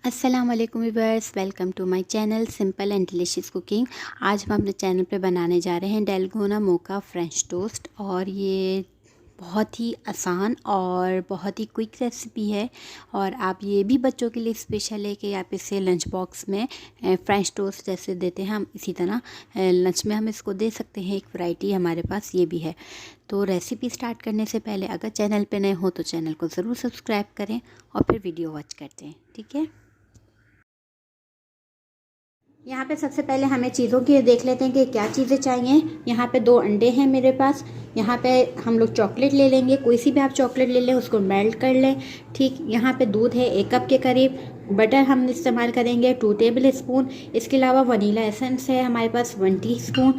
अस्सलाम वालेकुम viewers, welcome to my channel simple and delicious cooking. आज हम अपने चैनल पे बनाने जा रहे हैं डेलगोना मोका फ्रेंच टोस्ट। और ये बहुत ही आसान और बहुत ही क्विक रेसिपी है। और आप ये भी बच्चों के लिए स्पेशल है कि आप इसे लंच बॉक्स में फ्रेंच टोस्ट जैसे देते हैं, हम इसी तरह लंच में हम इसको दे सकते हैं। एक वैरायटी हमारे पास ये भी है। तो रेसिपी स्टार्ट करने से पहले अगर चैनल पे नए हो तो चैनल को ज़रूर सब्सक्राइब करें और फिर वीडियो वॉच करते हैं, ठीक है। यहाँ पे सबसे पहले हमें चीज़ों की देख लेते हैं कि क्या चीज़ें चाहिए। यहाँ पे 2 अंडे हैं मेरे पास। यहाँ पे हम लोग चॉकलेट ले लेंगे, कोई सी भी आप चॉकलेट ले लें, उसको मेल्ट कर लें। ठीक, यहाँ पे दूध है 1 कप के करीब। बटर हम इस्तेमाल करेंगे 2 टेबल स्पून। इसके अलावा वनीला एसेंस है हमारे पास 1 टीस्पून।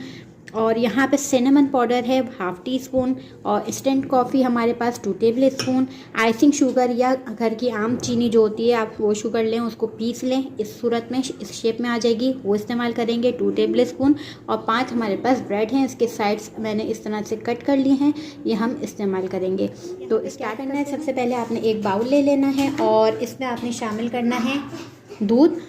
और यहाँ पे सिनेमन पाउडर है 1/2 टीस्पून। और इंस्टेंट कॉफ़ी हमारे पास 2 टेबल स्पून। आइसिंग शुगर या घर की आम चीनी जो होती है, आप वो शुगर लें, उसको पीस लें, इस सूरत में इस शेप में आ जाएगी, वो इस्तेमाल करेंगे 2 टेबल स्पून। और 5 हमारे पास ब्रेड हैं, इसके साइड्स मैंने इस तरह से कट कर लिए हैं, ये हम इस्तेमाल करेंगे। तो स्टार्ट करना है, सबसे पहले आपने एक बाउल ले लेना है और इसमें आपने शामिल करना है दूध।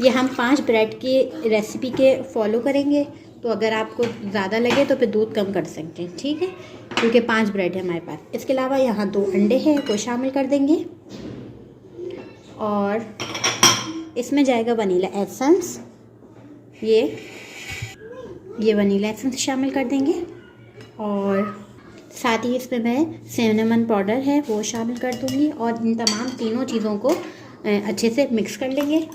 ये हम 5 ब्रेड की रेसिपी के फॉलो करेंगे, तो अगर आपको ज़्यादा लगे तो फिर दूध कम कर सकते हैं, ठीक है, क्योंकि 5 ब्रेड है हमारे पास। इसके अलावा यहाँ 2 अंडे हैं, वो शामिल कर देंगे। और इसमें जाएगा वनीला एसेंस, ये वनीला एसेंस शामिल कर देंगे। और साथ ही इसमें मैं सिनेमन पाउडर है वो शामिल कर दूँगी। और इन तमाम तीनों चीज़ों को अच्छे से मिक्स कर लेंगे।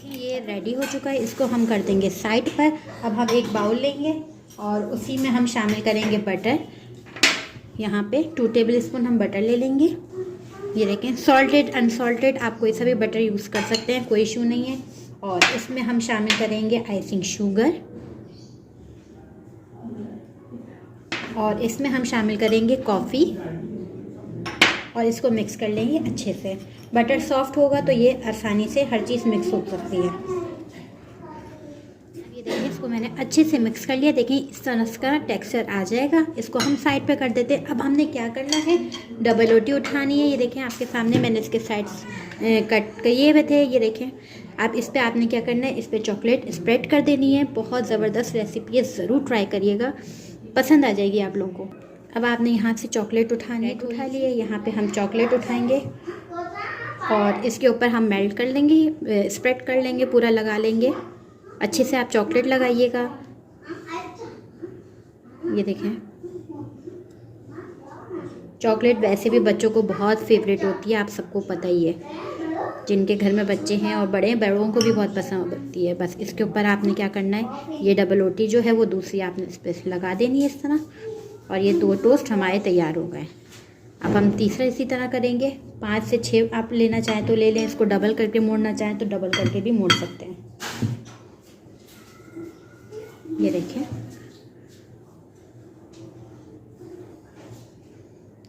ये रेडी हो चुका है, इसको हम कर देंगे साइड पर। अब हम एक बाउल लेंगे और उसी में हम शामिल करेंगे बटर। यहाँ पे 2 टेबल स्पून हम बटर ले लेंगे। ये देखें, सॉल्टेड अनसॉल्टेड आप कोई सा भी बटर यूज़ कर सकते हैं, कोई इशू नहीं है। और इसमें हम शामिल करेंगे आइसिंग शुगर। और इसमें हम शामिल करेंगे कॉफ़ी और इसको मिक्स कर लेंगे अच्छे से। बटर सॉफ्ट होगा तो ये आसानी से हर चीज़ मिक्स हो सकती है। ये देखिए, इसको मैंने अच्छे से मिक्स कर लिया। देखिए इस तरह का टेक्सचर आ जाएगा। इसको हम साइड पे कर देते हैं। अब हमने क्या करना है, डबल रोटी उठानी है। ये देखें आपके सामने मैंने इसके साइड्स कट किए हुए थे, ये देखें। अब इस पर आपने क्या करना है, इस पर चॉकलेट स्प्रेड कर देनी है। बहुत ज़बरदस्त रेसिपी है, ज़रूर ट्राई करिएगा, पसंद आ जाएगी आप लोगों को। अब आपने यहाँ से चॉकलेट उठा लिए, यहाँ पे हम चॉकलेट उठाएंगे और इसके ऊपर हम मेल्ट कर लेंगे, स्प्रेड कर लेंगे, पूरा लगा लेंगे। अच्छे से आप चॉकलेट लगाइएगा। ये देखें, चॉकलेट वैसे भी बच्चों को बहुत फेवरेट होती है, आप सबको पता ही है। जिनके घर में बच्चे हैं और बड़ों को भी बहुत पसंद होती है। बस इसके ऊपर आपने क्या करना है, ये डबल रोटी जो है वो दूसरी आपने इस पर लगा देनी है इस तरह। और ये 2 टोस्ट हमारे तैयार हो गए। अब हम तीसरा इसी तरह करेंगे। 5 से 6 आप लेना चाहें तो ले लें, इसको डबल करके मोड़ना चाहें तो डबल करके भी मोड़ सकते हैं। ये देखें,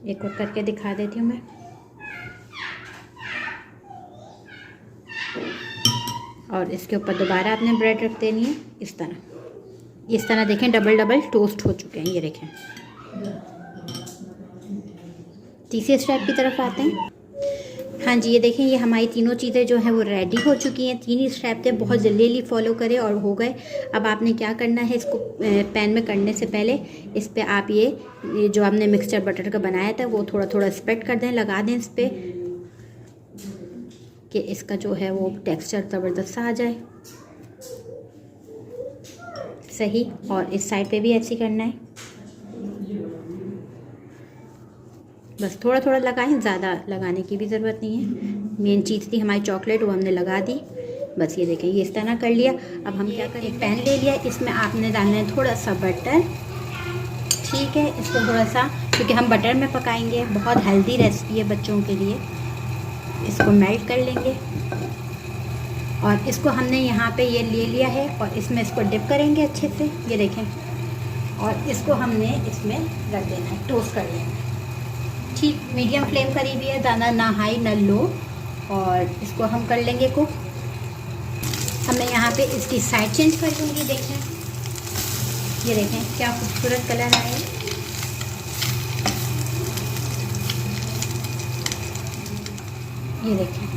एक और करके दिखा देती हूँ मैं। और इसके ऊपर दोबारा आपने ब्रेड रख देनी है इस तरह देखें, डबल टोस्ट हो चुके हैं। ये देखें, तीसरे स्टेप की तरफ आते हैं। हाँ जी, ये देखें, ये हमारी तीनों चीज़ें जो हैं वो रेडी हो चुकी हैं। 3 ही स्टेप थे, बहुत जल्दी फॉलो करें और हो गए। अब आपने क्या करना है, इसको पैन में करने से पहले इस पर आप ये जो आपने मिक्सचर बटर का बनाया था वो थोड़ा थोड़ा स्प्रेड कर दें, लगा दें इस पर, कि इसका जो है वो टेक्सचर ज़बरदस्त सा आ जाए। सही, और इस साइड पे भी ऐसे ही करना है। बस थोड़ा थोड़ा लगाएं, ज़्यादा लगाने की भी ज़रूरत नहीं है। मेन चीज़ थी हमारी चॉकलेट, वो हमने लगा दी। बस ये देखें, ये इस तरह कर लिया। अब हम क्या करें, एक पैन ले लिया, इसमें आपने डालना है थोड़ा सा बटर, ठीक है। इसको थोड़ा सा, क्योंकि हम बटर में पकाएंगे, बहुत हेल्दी रेसिपी है बच्चों के लिए। इसको मेल्ट कर लेंगे और इसको हमने यहाँ पे ये ले लिया है और इसमें इसको डिप करेंगे अच्छे से। ये देखें, और इसको हमने इसमें रख देना है, टोस्ट कर लेना है। ठीक, मीडियम फ्लेम करी हुई है, ज़्यादा ना हाई ना लो। और इसको हम कर लेंगे कुक। हमने यहाँ पे इसकी साइड चेंज कर दूँगी। देखें, ये देखें क्या खूबसूरत कलर आया है। ये देखिए,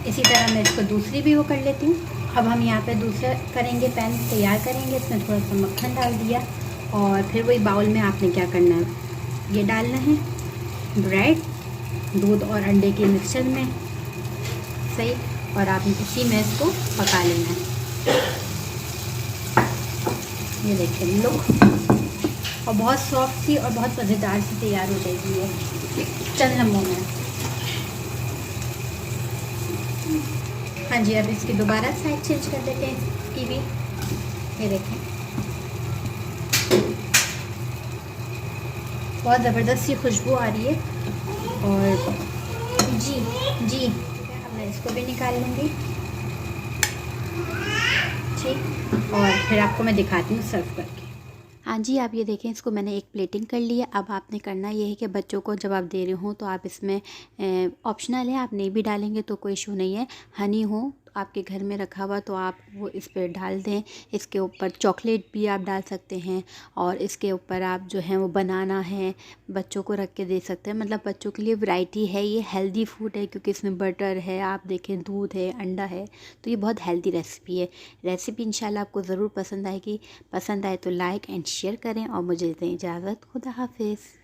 इसी तरह मैं इसको दूसरी भी वो कर लेती हूँ। अब हम यहाँ पे दूसरा करेंगे, पैन तैयार करेंगे। इसमें थोड़ा सा मक्खन डाल दिया और फिर वही बाउल में आपने क्या करना है, ये डालना है ब्रेड, दूध और अंडे के मिक्सचर में सही, और आपने इसी में इसको पका लेना है। ये देखिए लुक, और बहुत सॉफ्ट सी और बहुत मज़ेदार सी तैयार हो जाएगी ये चंद लम्हों में। हाँ जी, अब इसकी दोबारा साइड चेंज कर देते हैं इसकी भी। ये देखें, बहुत ज़बरदस्त सी खुशबू आ रही है। और जी अब मैं इसको भी निकाल लूँगी, ठीक, और फिर आपको मैं दिखाती हूँ सर्व करके। हाँ जी, आप ये देखें, इसको मैंने एक प्लेटिंग कर लिया। अब आपने करना ये है कि बच्चों को जब आप दे रहे हो तो आप इसमें ऑप्शनल है, आप नहीं भी डालेंगे तो कोई इशू नहीं है। हनी हो आपके घर में रखा हुआ तो आप वो इस पर डाल दें। इसके ऊपर चॉकलेट भी आप डाल सकते हैं, और इसके ऊपर आप जो है वो बनाना है, बच्चों को रख के दे सकते हैं। मतलब बच्चों के लिए वैरायटी है, ये हेल्दी फूड है क्योंकि इसमें बटर है, आप देखें दूध है, अंडा है, तो ये बहुत हेल्दी रेसिपी है। रेसिपी इंशाल्लाह आपको ज़रूर पसंद आएगी। पसंद आए तो लाइक एंड शेयर करें और मुझे दें इजाज़त। खुदा हाफिज़।